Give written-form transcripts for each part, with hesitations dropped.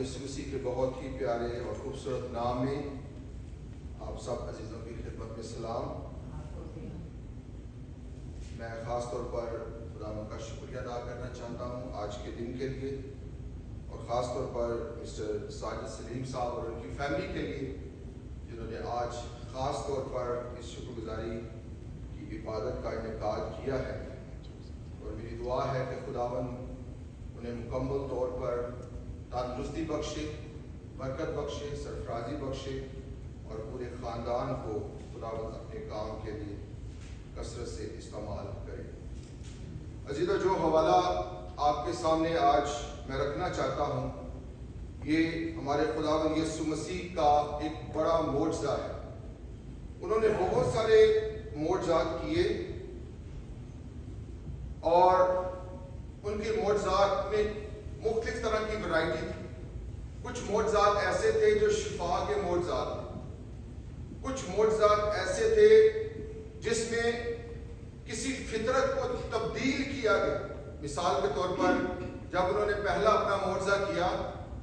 یسوع مسیح کے بہت ہی پیارے اور خوبصورت نام میں آپ سب عزیزوں کی خدمت میں سلام۔ میں خاص طور پر خدا کا شکریہ ادا کرنا چاہتا ہوں آج کے دن کے لیے، اور خاص طور پر مسٹر ساجد سلیم صاحب اور ان کی فیملی کے لیے جنہوں نے آج خاص طور پر اس شکر گزاری کی عبادت کا انعقاد کیا ہے، اور میری دعا ہے کہ خداوند انہیں مکمل طور پر تندرستی بخشے، برکت بخشے، سرفرازی بخشے، اور پورے خاندان کو خداوند اپنے کام کے لیے کثرت سے استعمال کرے۔ عزیزو، جو حوالہ آپ کے سامنے آج میں رکھنا چاہتا ہوں، یہ ہمارے خداوند یسوع مسیح کا ایک بڑا معجزہ ہے۔ انہوں نے بہت سارے معجزات کیے، اور ان کے معجزات میں مختلف طرح کی ورائٹی تھی۔ کچھ معجزات ایسے تھے جو شفا کے معجزات تھے، کچھ معجزات ایسے تھے جس میں کسی فطرت کو تبدیل کیا گیا۔ مثال کے طور پر جب انہوں نے پہلا اپنا معجزہ کیا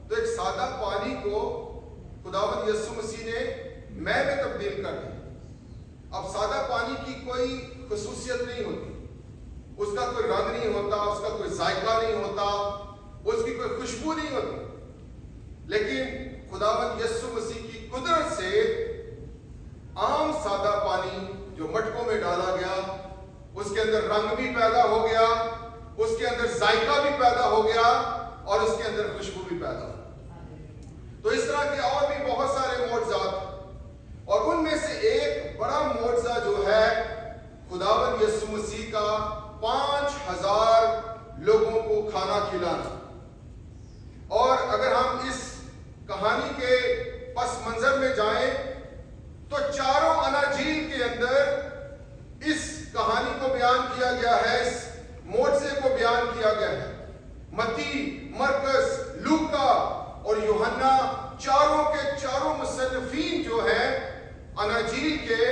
تو ایک سادہ پانی کو خداوند یسوع مسیح نے مے میں تبدیل کر دیا۔ اب سادہ پانی کی کوئی خصوصیت نہیں ہوتی، اس کا کوئی رنگ نہیں ہوتا، اس کا کوئی ذائقہ نہیں ہوتا، اس کی کوئی خوشبو نہیں ہوتی، لیکن خداوند یسوع مسیح کی قدرت سے عام سادہ پانی جو مٹکوں میں ڈالا گیا، اس کے اندر رنگ بھی پیدا ہو گیا، اس کے اندر ذائقہ بھی پیدا ہو گیا، اور اس کے اندر خوشبو بھی پیدا ہو گئی۔ تو اس طرح کے اور بھی بہت سارے معجزات، اور ان میں سے ایک بڑا معجزہ جو ہے خداوند یسوع مسیح کا 5000 لوگوں کو کھانا کھلانا۔ اور اگر ہم اس کہانی کے پس منظر میں جائیں تو چاروں اناجیل کے اندر اس کہانی کو بیان کیا گیا ہے، اس معجزے کو بیان کیا گیا ہے۔ متی، مرکز، لوکا اور یوحنا چاروں کے چاروں مصنفین جو ہیں اناجیل کے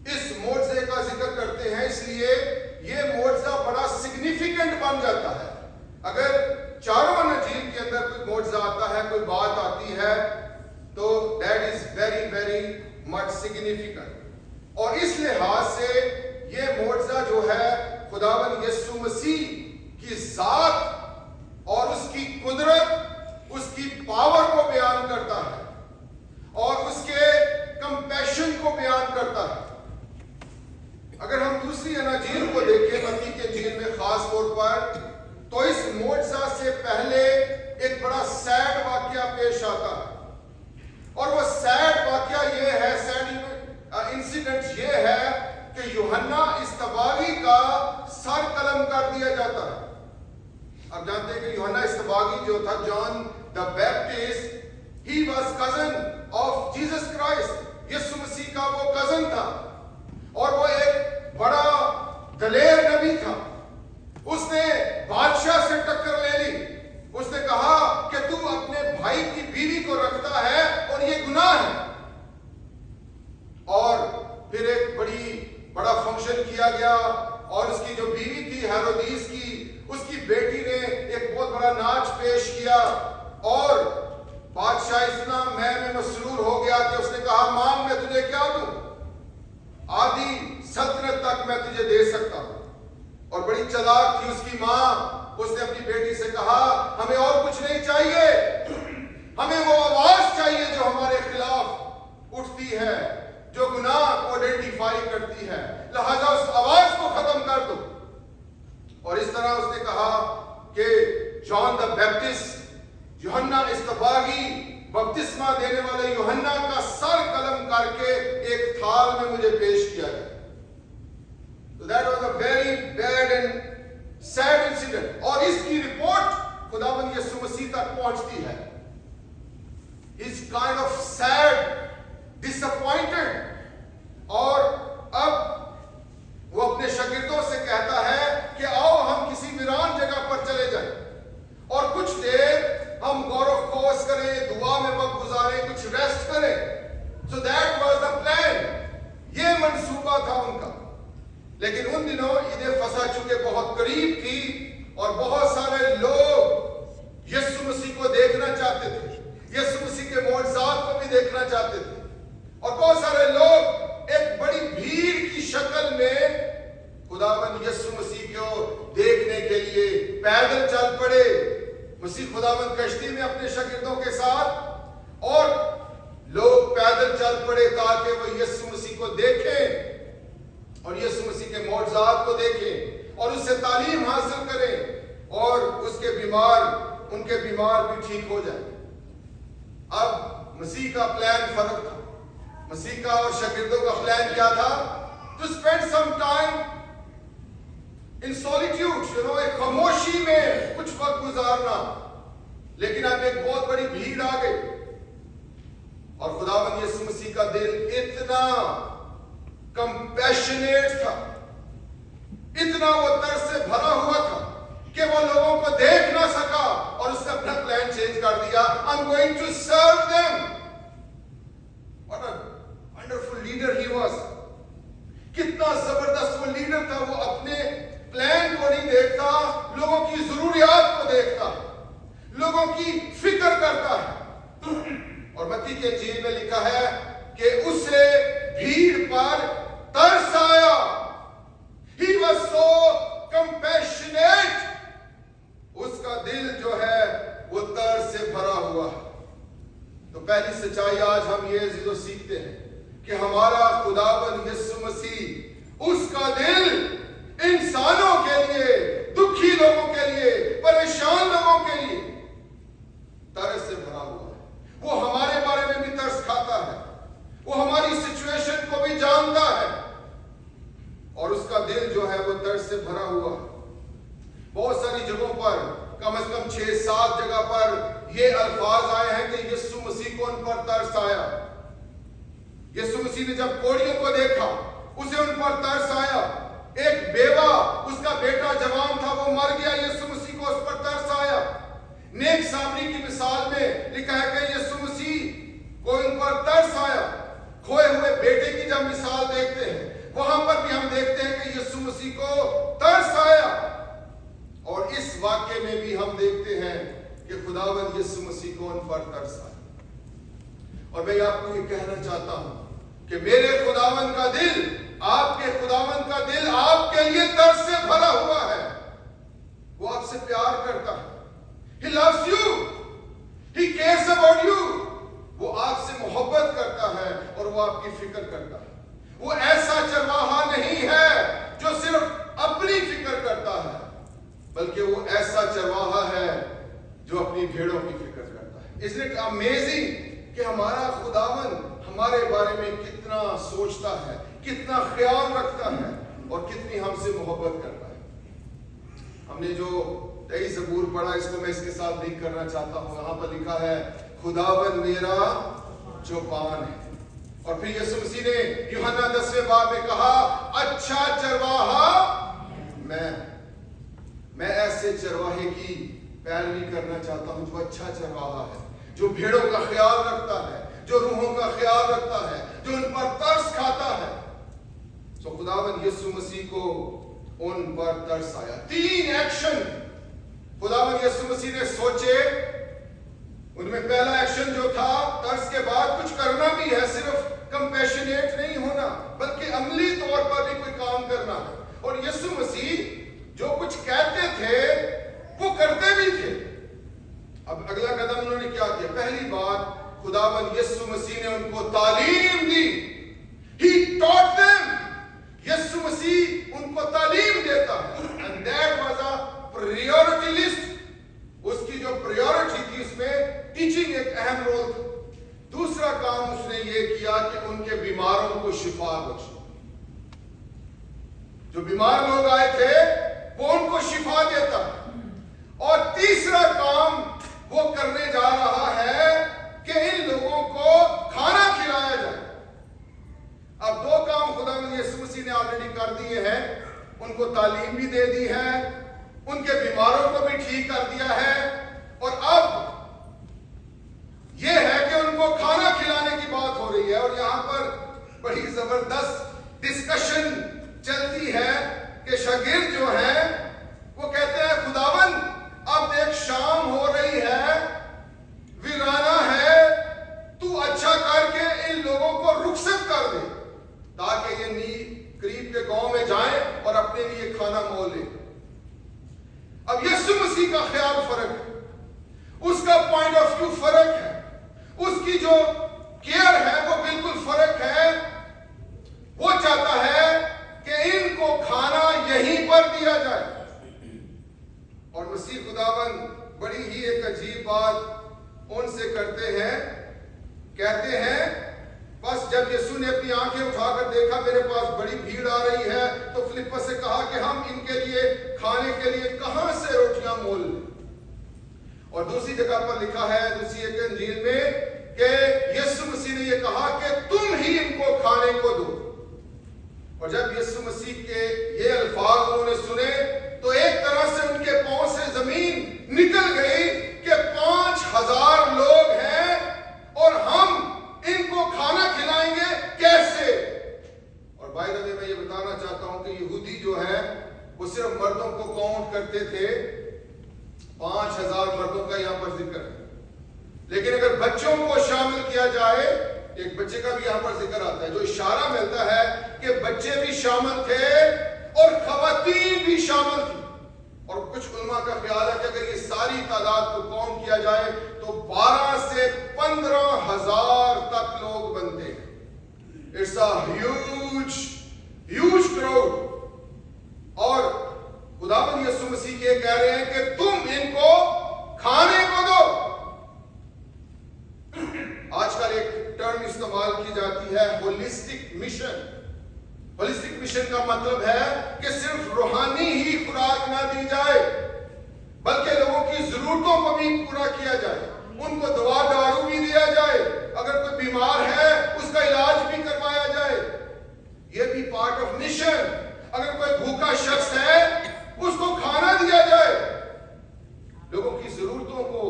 اس معجزے کا ذکر کرتے ہیں، اس لیے یہ معجزہ بڑا سگنیفیکنٹ بن جاتا ہے۔ اگر چاروں اناجیل کے اندر کوئی معجزہ آتا ہے، کوئی بات آتی ہے، تو that is very very much significant. اور اس لحاظ سے یہ معجزہ جو ہے خداوند یسوع مسیح کی ذات اور اس کی قدرت، اس کی پاور کو بیان کرتا ہے، اور اس کے کمپیشن کو بیان کرتا ہے۔ اگر ہم دوسری اناجیل کو دیکھیں، متی کے انجیل میں خاص طور پر، تو اس معجزہ سے پہلے ایک بڑا سیڈ واقعہ پیش آتا ہے، اور وہ سیڈ واقعہ یہ ہے، سیڈ انسیڈنٹ یہ ہے کہ یوحنا اصطباغی کا سر قلم کر دیا جاتا ہے۔ اب جانتے ہیں کہ یوحنا اصطباغی جو تھا، John the Baptist, he was cousin of Jesus Christ, یسوع مسیح کا وہ کزن تھا، اور وہ ایک بڑا دلیر نبی تھا۔ اس نے بادشاہ سے ٹکر لے لی، اس نے کہا کہ تو اپنے بھائی کی بیوی کو رکھتا ہے اور یہ گناہ ہے۔ اور پھر ایک بڑا فنکشن کیا گیا، اور اس کی جو بیوی تھی ہیرودیس کی، اس کی بیٹی نے ایک بہت بڑا ناچ پیش کیا، اور بادشاہ اتنا میں مسرور ہو گیا کہ اس نے کہا، مانگ میں تجھے کیا دوں، آدھی سلطنت تک میں تجھے دے سکتا ہوں۔ اور بڑی چلاک تھی اس کی ماں، اس نے اپنی بیٹی سے کہا، ہمیں اور کچھ نہیں چاہیے، ہمیں وہ آواز چاہیے جو ہمارے خلاف اٹھتی ہے، جو گناہ کو آئیڈینٹیفائی کرتی ہے، لہذا اس آواز کو ختم کر دو۔ اور اس طرح اس نے کہا کہ جان دا بیپٹسٹ، یوحنا اصطباغی، بپتسمہ دینے والے یوحنا کا سر قلم کر کے ایک تھال میں مجھے پیش کیا گیا۔ So that was a very bad and sad incident. اور اس کی رپورٹ خداوند یسوع مسیح تک پہنچتی ہے۔ He's kind of sad, disappointed. اور اب وہ اپنے شاگردوں سے کہتا ہے کہ آؤ ہم کسی ویران جگہ پر چلے جائیں، اور کچھ دیر ہم غور و خوض کریں، دعا میں وقت گزاریں، کچھ ریسٹ کریں۔ So that was the plan. یہ منصوبہ تھا ان کا۔ لیکن ان دنوں عید فصح چونکہ بہت قریب تھی، اور بہت سارے لوگ یسوع مسیح کو دیکھنا کے معجزات کو بھی دیکھنا چاہتے تھے. اور بہت سارے لوگ ایک بڑی بھیڑ کی شکل میں خداوند یسوع مسیح کو دیکھنے کے لیے پیدل چل پڑے. مسیح خداوند کشتی میں اپنے شاگردوں کے ساتھ اور لوگ پیدل چل پڑے تاکہ وہ یسوع مسیح کو دیکھیں اور یسوع مسیح کے معجزات کو دیکھیں اور اس سے تعلیم حاصل کریں اور اس کے بیمار ان کے بیمار بھی ٹھیک ہو جائیں. اب مسیح کا پلان فرق تھا. مسیح کا اور شاگردوں کا پلان کیا تھا؟ to spend some time in solitude, ایک خاموشی میں کچھ وقت گزارنا. لیکن اب ایک بہت بڑی بھیڑ آ گئی اور خداوند یسوع مسیح کا دل اتنا کمپیشنیٹ تھا, اتنا وہ ترس سے بھرا ہوا تھا کہ وہ لوگوں کو دیکھ نہ سکا اور اس نے اپنا پلان چینج کر دیا. I'm going to serve them. What a wonderful leader he was. کتنا زبردست وہ لیڈر تھا. وہ اپنے پلان کو نہیں دیکھتا, لوگوں کی ضروریات کو دیکھتا, لوگوں کی فکر کرتا ہے. اور متی کے انجیل میں لکھا ہے کہ اسے بھیڑ پر ترس آیا. He was so compassionate. اس کا دل جو ہے وہ ترس سے بھرا ہوا ہے. تو پہلی سچائی آج ہم یہ سیکھتے ہیں کہ ہمارا خداوند یسوع مسیح, اس کا دل انسانوں کے لیے, دکھی لوگوں کے لیے, پریشان لوگوں کے لیے ترس سے بھرا ہوا ہے. وہ ہمارے بارے میں بھی ترس کھاتا ہے, وہ ہماری سچویشن کو بھی جانتا ہے اور اس کا دل جو ہے وہ ترس سے بھرا ہوا ہے. بہت ساری جگہوں پر, کم از کم 6-7 جگہ پر یہ الفاظ آئے ہیں کہ یسوع مسیح کو ان پر ترس آیا. یسوع مسیح نے جب کوڑیوں کو دیکھا اسے ان پر ترس آیا. ایک بیوہ, اس کا بیٹا جوان تھا, وہ مر گیا, یسوع مسیح کو اس پر ترس آیا. نیک سامری کی مثال میں لکھا ہے کہ یسوع مسیح کو ان پر ترس آیا. کھوئے ہوئے بیٹے کی جب مثال دیکھتے ہیں وہاں پر بھی ہم دیکھتے ہیں کہ یسوع مسیح کو ترس آیا. اور اس واقعے میں بھی ہم دیکھتے ہیں کہ خداوند یسوع مسیح کو ان پر ترس آیا. اور میں آپ کو یہ کہنا چاہتا ہوں کہ میرے خداوند کا دل, آپ کے خداوند کا دل آپ کے لیے ترس سے بھرا ہوا ہے. وہ آپ سے پیار کرتا ہے. He loves you. He cares about you. وہ آپ سے محبت کرتا ہے اور وہ آپ کی فکر کرتا ہے. وہ ایسا چرواہا نہیں ہے جو صرف اپنی فکر کرتا ہے, بلکہ وہ ایسا چرواہا ہے جو اپنی بھیڑوں کی فکر کرتا ہے. Isn't it amazing کہ ہمارا خداوند ہمارے بارے میں کتنا سوچتا ہے, کتنا خیال رکھتا ہے اور کتنی ہم سے محبت کرتا ہے. ہم نے جو 23 زبور پڑھا, اس کو میں اس کے ساتھ لنک کرنا چاہتا ہوں. یہاں پر لکھا ہے خداوند میرا چوپان ہے. اور پھر یسوع مسیح نے یوحنا 10ویں باب میں کہا اچھا چرواہا میں ایسے چرواہے کی پیروی کرنا چاہتا ہوں جو اچھا چرواہا ہے, جو بھیڑوں کا خیال رکھتا ہے, جو روحوں کا خیال رکھتا ہے, جو ان پر ترس کھاتا ہے. تو خداوند یسوع مسیح کو ان پر ترس آیا. 3 ایکشن خداوند یسوع مسیح نے سوچے. ان میں پہلا ایکشن جو تھا, ترس کے بعد کچھ کرنا بھی ہے, صرف کمپیشنیٹ نہیں ہونا بلکہ عملی طور پر بھی کوئی کام کرنا ہے. اور یسوع مسیح جو کچھ کہتے تھے وہ کرتے بھی تھے. اب اگلا قدم انہوں نے کیا کیا؟ پہلی بات, خداوند یسوع مسیح نے ان کو تعلیم دی. He taught them. یسوع مسیح ان کو تعلیم دیتا ہے. And that was a priority list. اس کی جو پریورٹی تھی اس میں ٹیچنگ ایک اہم رول تھا. دوسرا کام اس نے یہ کیا کہ ان کے بیماروں کو شفا بخشی. جو بیمار لوگ آئے تھے وہ ان کو شفا دیتا ہے. اور تیسرا کام وہ کرنے جا رہا ہے کہ ان لوگوں کو کھانا کھلایا جائے. اب 2 کام خداوند یسوع مسیح نے آلریڈی کر دیے ہیں. ان کو تعلیم بھی دے دی ہے, ان کے بیماروں کو بھی ٹھیک کر دیا ہے, اور اب یہ ہے کہ ان کو کھانا کھلانے کی بات ہو رہی ہے. اور یہاں پر بڑی زبردست ڈسکشن چلتی ہے کہ شاگرد جو ہیں وہ کہتے ہیں خداوند اب دیکھ شام ہو رہی ہے, ویرانہ ہے, یہ قریب کے گاؤں میں جائیں اور اپنے لیے کھانا مول لیں. اب یسوع مسیح کا خیال فرق ہے, اس کا پوائنٹ آف ویو فرق ہے, اس کی جو کیئر ہے وہ بالکل فرق ہے. وہ چاہتا ہے کہ ان کو کھانا یہیں پر دیا جائے. اور مسیح خداوند بڑی ہی ایک عجیب بات ان سے کرتے ہیں, کہتے ہیں بس جب یسوع نے اپنی آنکھیں اٹھا کر دیکھا میرے پاس بڑی بھیڑ آ رہی ہے, تو فلپس سے کہا کہ ہم ان کے لیے کھانے کے لیے کہاں سے روٹیاں مول لیں. اور دوسری جگہ پر لکھا ہے دوسری ایک انجیل میں کہ یسوع مسیح نے یہ کہا کہ تم ہی ان کو کھانے کو دو. اور جب یسوع مسیح کے یہ الفاظ انہوں نے سنے تو ایک طرح سے ان کے پاؤں سے زمین نکل گئی کہ 5000 لوگ ہیں اور ہم ان کو کھانا کھلائیں گے کیسے. اور بائی دا وے میں یہ بتانا چاہتا ہوں کہ یہودی جو ہے وہ صرف مردوں کو کاؤنٹ کرتے تھے, 5000 مردوں کا یہاں پر ذکر ہے. لیکن اگر بچوں کو شامل کیا جائے, ایک بچے کا بھی یہاں پر ذکر آتا ہے جو اشارہ ملتا ہے کہ بچے بھی شامل تھے اور خواتین بھی شامل تھی. اور کچھ علماء کا خیال ہے کہ اگر یہ ساری تعداد کو کاؤنٹ کیا جائے تو 12 سے 15,000 تک لوگ بنتے ہیں. It's a huge crowd. اور خداوند یسوع مسیح یہ کہہ رہے ہیں کہ تم ان کو کھانے کو دو. آج کل ایک ٹرم استعمال کی جاتی ہے ہولسٹک مشن. ہولسٹک مشن کا مطلب ہے کہ صرف روحانی ہی خوراک نہ دی جائے بلکہ لوگوں کی ضرورتوں کو بھی پورا کیا جائے, ان کو دوا دارو بھی دیا جائے, اگر کوئی بیمار ہے اس کا علاج بھی کروایا جائے. یہ بھی پارٹ آف مشن. اگر کوئی بھوکا شخص ہے اس کو کھانا دیا جائے, لوگوں کی ضرورتوں کو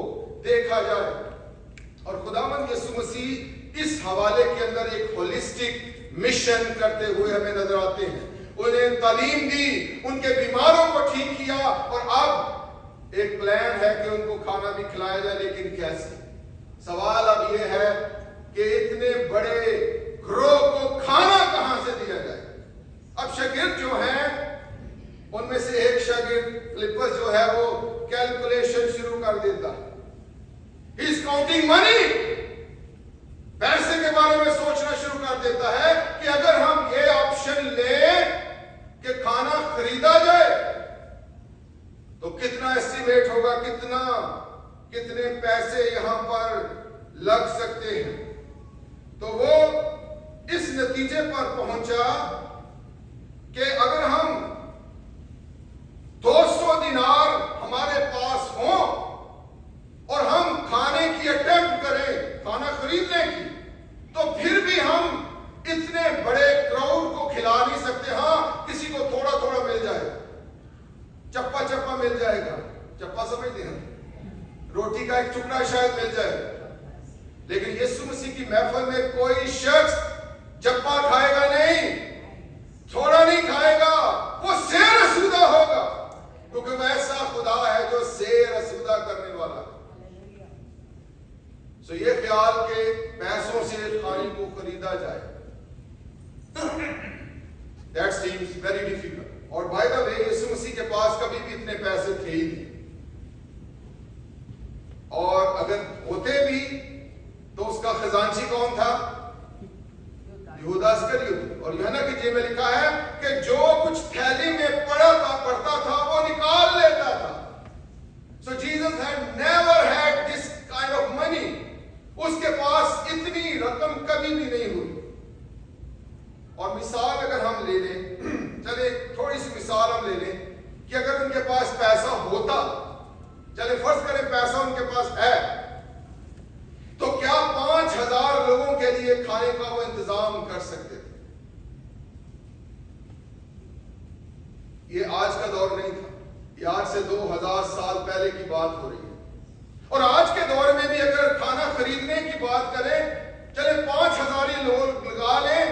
دیکھا جائے. اور خداوند یسوع مسیح اس حوالے کے اندر ایک ہولسٹک مشن کرتے ہوئے ہمیں نظر آتے ہیں. انہیں تعلیم دی, ان کے بیماروں کو ٹھیک کیا, اور اب ایک پلان ہے کہ ان کو کھانا بھی کھلایا جائے. لیکن کیسے؟ سوال اب یہ ہے کہ اتنے بڑے گروہ کو کھانا کہاں سے دیا جائے. اب شاگرد جو ہیں ان میں سے ایک شاگرد فلپس جو ہے وہ کیلکولیشن شروع کر دیتا ہے. He is counting money. پیسے کے بارے میں سوچنا شروع کر دیتا ہے کہ اگر ہم یہ آپشن لیں کہ کھانا خریدا جائے تو کتنا ایسٹیمیٹ ہوگا, کتنے پیسے یہاں پر لگ سکتے ہیں. تو وہ اس نتیجے پر پہنچا کہ اگر ہم 200 دینار ہمارے پاس ہوں اور ہم کھانے کی اٹیمپٹ کریں, کھانا خریدنے کی, تو پھر بھی ہم اتنے بڑے کراؤڈ کو کھلا نہیں سکتے. ہاں کسی کو تھوڑا تھوڑا مل جائے, چپا مل جائے گا. چپا سمجھتے ہیں, روٹی کا ایک ٹکڑا شاید مل جائے. لیکن یسوع مسیح کی محفل میں کوئی شخص چپا کھائے گا نہیں, تھوڑا نہیں کھائے گا, وہ سیر اسودہ ہوگا, کیونکہ وہ ایسا خدا ہے جو سیر اسودہ کرنے والا ہے. سو یہ خیال کہ پیسوں سے کھانے کو خریدا جائے, that seems very difficult. اور بائی دا وے یسوع مسیح کے پاس کبھی بھی اتنے پیسے تھے ہی نہیں, اور اگر ہوتے بھی تو اس کا خزانچی کون تھا؟ یہودا اسکریوتی. اور یہاں کہ جی میں لکھا ہے کہ جو کچھ تھیلی میں پڑتا تھا وہ نکال لیتا تھا. So Jesus had never had this kind of money. اس کے پاس اتنی رقم کبھی بھی نہیں ہوئی. اور مثال اگر ہم لے لیں, چلے تھوڑی سی مثال ہم لے لیں کہ اگر ان کے پاس پیسہ ہوتا, چلے فرض کریں پیسہ ان کے پاس ہے, تو کیا 5000 لوگوں کے لیے کھانے کا وہ انتظام کر سکتے تھے؟ یہ آج کا دور نہیں تھا, یہ آج سے 2000 سال پہلے کی بات ہو رہی ہے. اور آج کے دور میں بھی اگر کھانا خریدنے کی بات کریں, چلے 5000 ہی لوگ لگا لیں,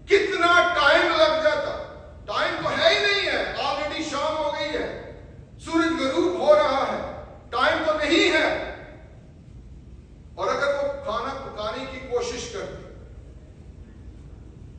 کتنا ٹائم لگ جاتا. ٹائم تو ہے ہی نہیں ہے, آلریڈی شام ہو گئی ہے, سورج غروب ہو رہا ہے, ٹائم تو نہیں ہے. اور اگر وہ کھانا پکانے کی کوشش کرتے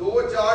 2-4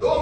2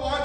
5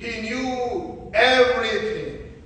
He knew everything।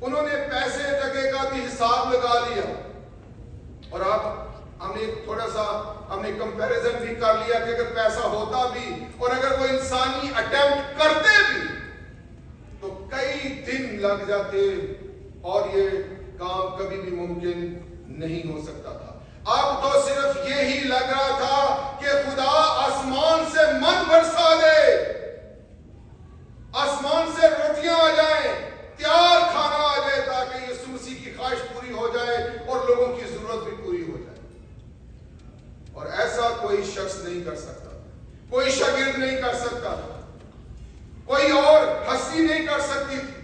انہوں نے پیسے ٹکے کا بھی حساب لگا لیا, اور اب ہم نے تھوڑا سا کمپیریزن بھی کر لیا کہ اگر پیسہ ہوتا بھی اور اگر وہ انسانی اٹیمپٹ کرتے بھی تو کئی دن لگ جاتے اور یہ کام کبھی بھی ممکن نہیں ہو سکتا تھا. اب تو صرف یہی لگ رہا تھا کہ خدا آسمان سے من برسا دے, آسمان سے روٹیاں آ جائیں, تیار کھانا آ جائے تاکہ یسوع مسیح کی خواہش پوری ہو جائے اور لوگوں کی ضرورت بھی پوری ہو جائے. اور ایسا کوئی شخص نہیں کر سکتا, کوئی شاگرد نہیں کر سکتا, کوئی اور ہستی نہیں کر سکتی تھی.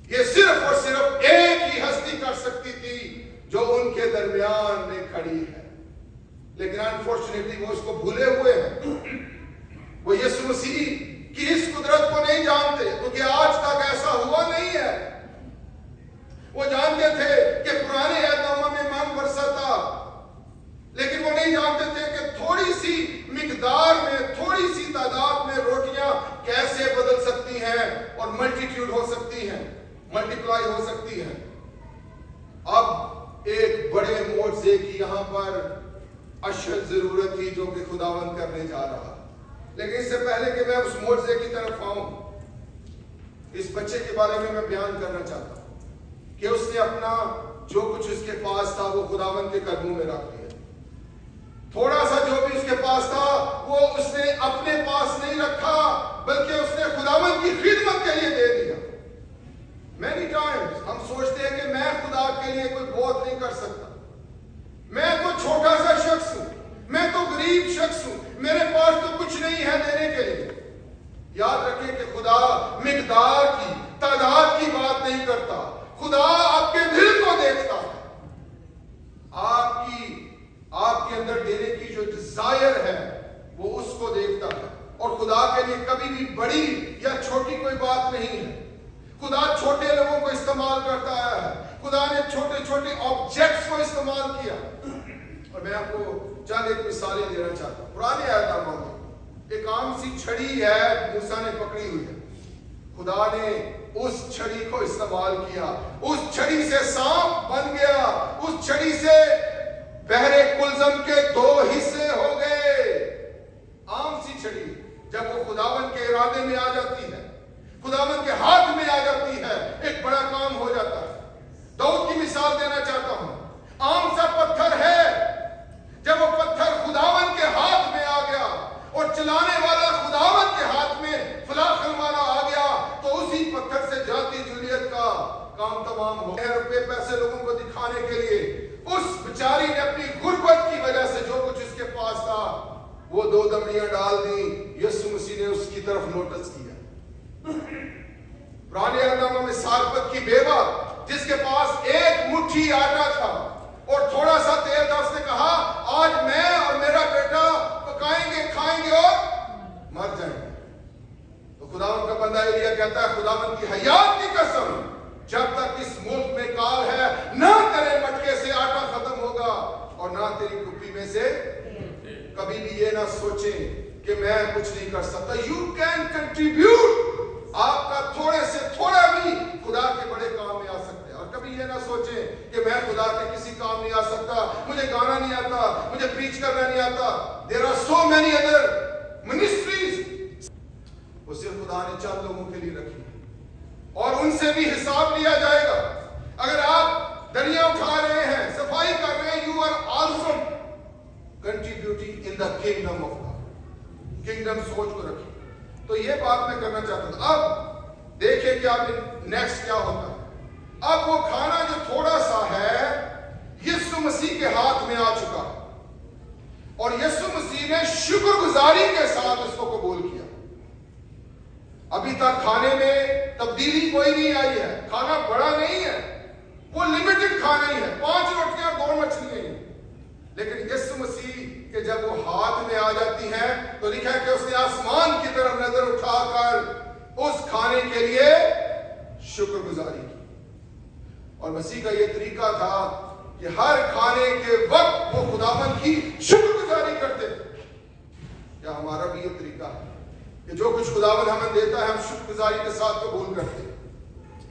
یہ صرف اور صرف ایک ہی ہستی کر سکتی تھی جو ان کے درمیان میں کھڑی ہے. لیکن انفارچونیٹلی وہ اس کو بھولے ہوئے ہیں. وہ یسوع مسیح کی اس قدرت کو نہیں جانتے, کیونکہ آج تک ایسا ہوا نہیں ہے. وہ جانتے تھے کہ پرانے عہد نامہ میں من برسا تھا, لیکن وہ نہیں جانتے تھے کہ تھوڑی سی مقدار میں, تھوڑی سی تعداد میں روٹیاں کیسے بدل سکتی ہیں اور ملٹیٹیوڈ ہو سکتی ہیں, ملٹیپلائی ہو سکتی ہیں. اب ایک بڑے معجزے کی یہاں پر اشد ضرورت تھی جو کہ خداوند کرنے جا رہا. لیکن اس سے پہلے کہ میں اس معجزے کی طرف آؤں, اس بچے کے بارے میں بیان کرنا چاہتا ہوں کہ اس نے اپنا جو کچھ اس کے پاس تھا وہ خداوند کے قدموں میں رکھ دیا. تھوڑا سا جو بھی اس کے پاس تھا وہ اس نے اپنے پاس نہیں رکھا, بلکہ اس نے خداوند کی خدمت کے لیے دے دیا. Many times ہم سوچتے ہیں کہ میں خدا کے لیے کوئی بہت نہیں کر سکتا, میں تو چھوٹا سا شخص ہوں, میں تو غریب شخص ہوں, میرے پاس تو کچھ نہیں ہے دینے کے لیے. یاد رکھیں کہ خدا مقدار کی, تعداد کی بات نہیں کرتا. خدا آپ کے دل کو دیکھتا ہے, آپ کے اندر دینے کی جو ڈیزائر ہے وہ اس کو دیکھتا ہے. اور خدا کے لیے کبھی بھی بڑی یا چھوٹی کوئی بات نہیں ہے. خدا چھوٹے لوگوں کو استعمال کرتا ہے, خدا نے چھوٹے چھوٹے آبجیکٹس کو استعمال کیا. اور میں آپ کو چند ایک مثالیں دینا چاہتا ہوں. پرانے عہد نامہ میں ایک عام سی چھڑی ہے, موسیٰ نے پکڑی ہوئی ہے. خدا نے اس چھڑی کو استعمال کیا, اس چھڑی سے سانپ بن گیا, اس چھڑی سے بحر کلزم کے 2 حصے ہو گئے. عام سی چھڑی جب وہ خداوند کے ارادے میں آ جاتی ہے, خداوند کے ہاتھ میں آ جاتی ہے, ایک بڑا کام ہو جاتا ہے. داؤد کی مثال دینا چاہتا ہوں. عام سا پتھر ہے, جب وہ پتھر خداوند کے ہاتھ میں آ گیا اور چلانے والا خداوند کے ہاتھ میں فلاخن والا آ گیا, تو اسی پتھر سے جاتی جولیت کا کام تمام ہو گیا. روپے پیسے لوگوں کو دکھانے کے لیے اس بیچاری نے اپنی غربت کی وجہ سے جو کچھ اس کے پاس تھا وہ 2 دمڑیاں ڈال دی. یسوع مسیح نے اس کی طرف نوٹس کیا. پرانے عہد نامہ میں سارپت کی بیوہ جس کے پاس ایک مٹھی آٹا تھا اور تھوڑا سا تیل تھا, اس نے کہا آج میں اور میرا بیٹا پکائیں گے, کھائیں گے اور مر جائیں گے. تو خداوند کا بندہ ایلیا کہتا ہے خداوند کی حیات کی قسم, جب تک اس ملک میں کال ہے نہ تیرے مٹکے سے آٹا ختم ہوگا اور نہ تیری کپی میں سے. کبھی بھی یہ نہ سوچیں کہ میں کچھ نہیں کر سکتا. You can contribute. آپ کا تھوڑے سے تھوڑا بھی خدا کے بڑے کام میں آ سکتے ہیں. اور کبھی یہ نہ سوچیں کہ میں خدا کے کسی کام نہیں آ سکتا, مجھے گانا نہیں آتا, مجھے پریچ کرنا نہیں آتا. There are so many other ministries. وہ صرف خدا نے چند لوگوں کے لیے رکھی اور ان سے بھی حساب لیا جائے گا. اگر آپ دریا اٹھا رہے ہیں, صفائی کر رہے ہیں, you are also contributing in the kingdom of God. kingdom سوچ کو رکھیں. تو یہ بات میں کرنا چاہتا تھا. اب دیکھیں کہ اب نیکسٹ کیا ہوتا ہے. اب وہ کھانا جو تھوڑا سا ہے یسوع مسیح کے ہاتھ میں آ چکا اور یسوع مسیح نے شکر گزاری کے ساتھ اس کو قبول کیا. ابھی تک کھانے میں تبدیلی کوئی نہیں آئی ہے. کھانا بڑا نہیں ہے, وہ لمیٹڈ کھانا ہی ہے, 5 روٹیاں 2 مچھلیاں ہیں. لیکن یسوع مسیح کہ جب وہ ہاتھ میں آ جاتی ہے تو لکھا ہے کہ اس نے آسمان کی طرف نظر اٹھا کر اس کھانے کے لیے شکر گزاری کی. اور مسیح کا یہ طریقہ تھا کہ ہر کھانے کے وقت وہ خداوند کی شکر گزاری کرتے تھے. کیا ہمارا بھی یہ طریقہ ہے کہ جو کچھ خداوند ہمیں دیتا ہے ہم شکر گزاری کے ساتھ قبول کرتے ہیں؟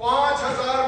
5000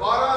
12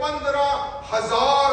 15,000